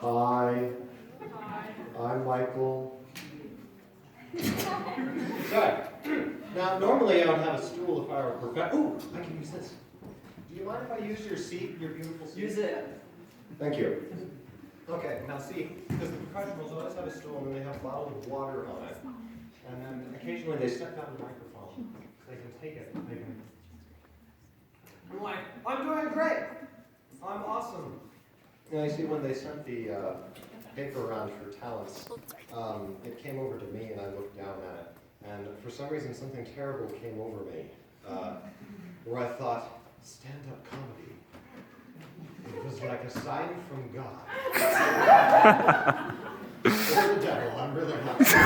Hi. I'm Michael. Sorry. Now, normally I would have a stool if I were a professional. Ooh, I can use this. Do you mind if I use your seat, your beautiful seat? Use it. Thank you. Okay, now see, because the professionals always have a stool and then they have a bottle of water on it. And then occasionally they set down the microphone. They can take it. They can. I'm like, I'm doing great. I'm awesome. You see, when they sent the paper around for talents, it came over to me and I looked down at it. And for some reason, something terrible came over me, where I thought, stand-up comedy. It was like a sign from God. Or the devil, I'm really not sure.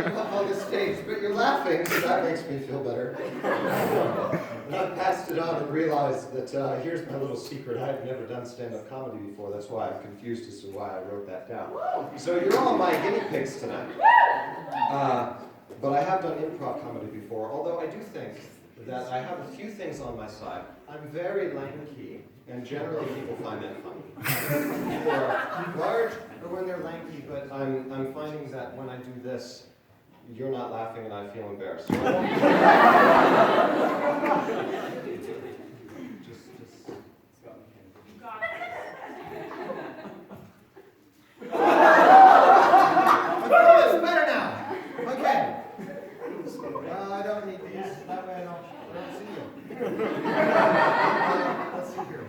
I'm up on the stage, but you're laughing, so that makes me feel better. And I passed it on and realized that here's my little secret. I had never done stand-up comedy before. That's why I'm confused as to why I wrote that down. So you're all my guinea pigs tonight. But I have done improv comedy before, although I do think that I have a few things on my side. I'm very lanky, and generally people find that funny. People are large or when they're lanky, but I'm finding that when I do this, you're not laughing and I feel embarrassed. It's better now. Okay. I don't need these. That way I don't see you. Let's see here.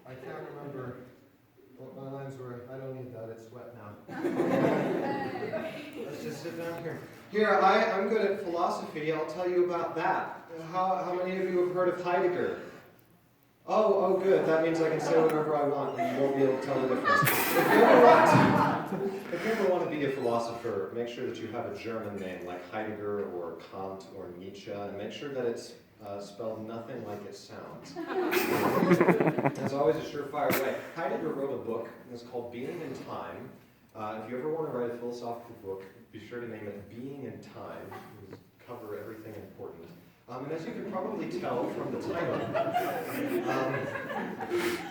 I can't remember what my lines were. I don't need that. It's wet now. Let's just sit down here. Here, I'm good at philosophy. I'll tell you about that. How many of you have heard of Heidegger? Oh, good. That means I can say whatever I want and you won't be able to tell the difference. If you ever want to be a philosopher, make sure that you have a German name like Heidegger or Kant or Nietzsche, and make sure that it's spelled nothing like it sounds. That's always a surefire way. Heidegger wrote a book, and it's called Being in Time. If you ever want to write a philosophical book, be sure to name it Being in Time. It'll cover everything important. And as you can probably tell from the title,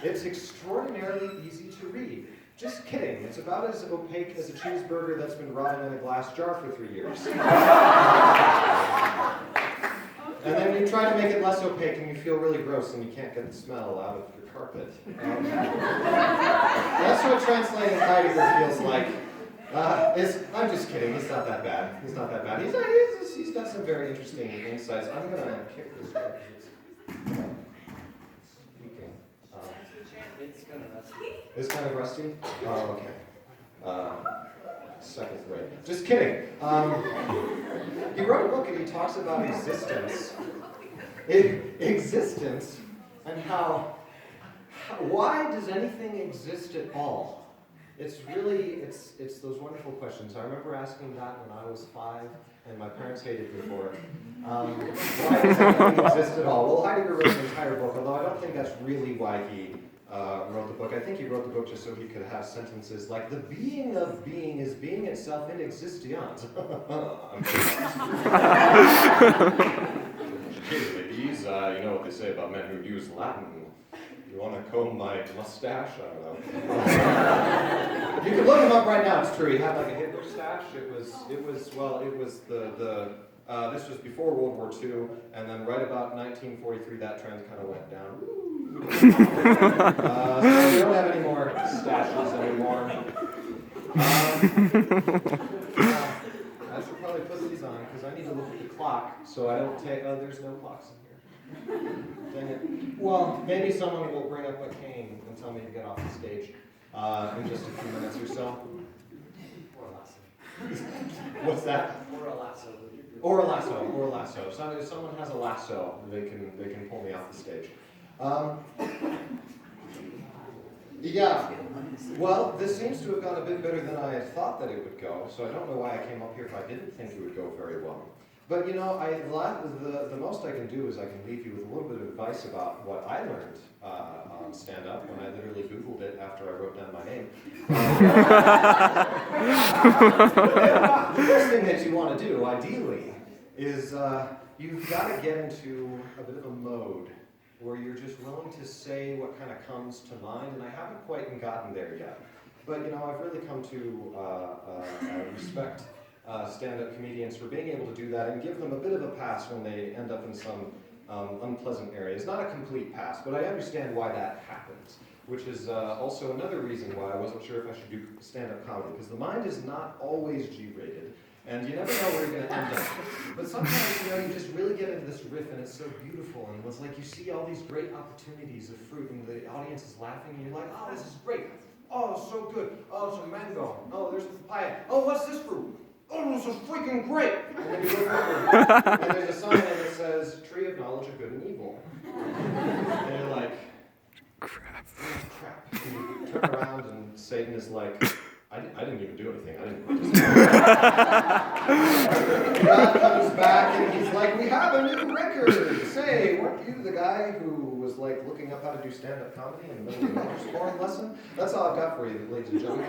it's extraordinarily easy to read. Just kidding. It's about as opaque as a cheeseburger that's been rotting in a glass jar for 3 years. And then you try to make it less opaque and you feel really gross and you can't get the smell out of your carpet. That's what translating Heidegger feels like. I'm just kidding. He's not that bad. He's not that bad. He's got some very interesting insights. I'm going to kick this guy because it's speaking. It's kind of rusty. It's kind of rusty? Oh, okay. Second rate. Just kidding. He wrote a book and he talks about existence. Existence and why does anything exist at all? It's those wonderful questions. I remember asking that when I was 5 and my parents hated me for it. Why does anything exist at all? Well, Heidegger wrote an entire book, although I don't think that's really why he wrote the book. I think he wrote the book just so he could have sentences like, the being of being is being itself in existence. Hey, ladies, you know what they say about men who use Latin. You want to comb my mustache? I don't know. You can look him up right now. It's true. He had like a Hitler stash. This was before World War II, and then right about 1943, that trend kind of went down. So we don't have any more stashes anymore. I should probably put these on because I need to look at the clock, so I don't take. Oh, there's no clocks in here. Dang it. Well, maybe someone will bring up a cane and tell me to get off the stage in just a few minutes or so. Or a lasso. What's that? Or a lasso. Or a lasso. So if someone has a lasso, they can pull me off the stage. Yeah. Well, this seems to have gone a bit better than I had thought that it would go. So I don't know why I came up here if I didn't think it would go very well. But you know, the most I can do is I can leave you with a little bit of advice about what I learned on stand-up when I literally Googled it after I wrote down my name. The first thing that you want to do, ideally, is you've got to get into a bit of a mode where you're just willing to say what kind of comes to mind, and I haven't quite gotten there yet. But I've really come to respect stand-up comedians for being able to do that and give them a bit of a pass when they end up in some unpleasant areas. Not a complete pass, but I understand why that happens, which is also another reason why I wasn't sure if I should do stand-up comedy, because the mind is not always G-rated, and you never know where you're going to end up. But sometimes, you just really get into this riff, and it's so beautiful, and it's like you see all these great opportunities of fruit, and the audience is laughing, and you're like, oh, this is great. Oh, it's so good. Oh, it's a mango. Oh, there's a papaya. Oh, what's this fruit? Oh, this is freaking great. And then you look over, and there's a sign that says, Tree of Knowledge of Good and Evil. And you're like, crap. And you turn around, and Satan is like, I didn't even do anything. I didn't participate. God comes back, and he's like, we have a new record. Say, weren't you the guy who was like looking up how to do stand-up comedy in the middle of a scoring lesson? That's all I've got for you, ladies and gentlemen.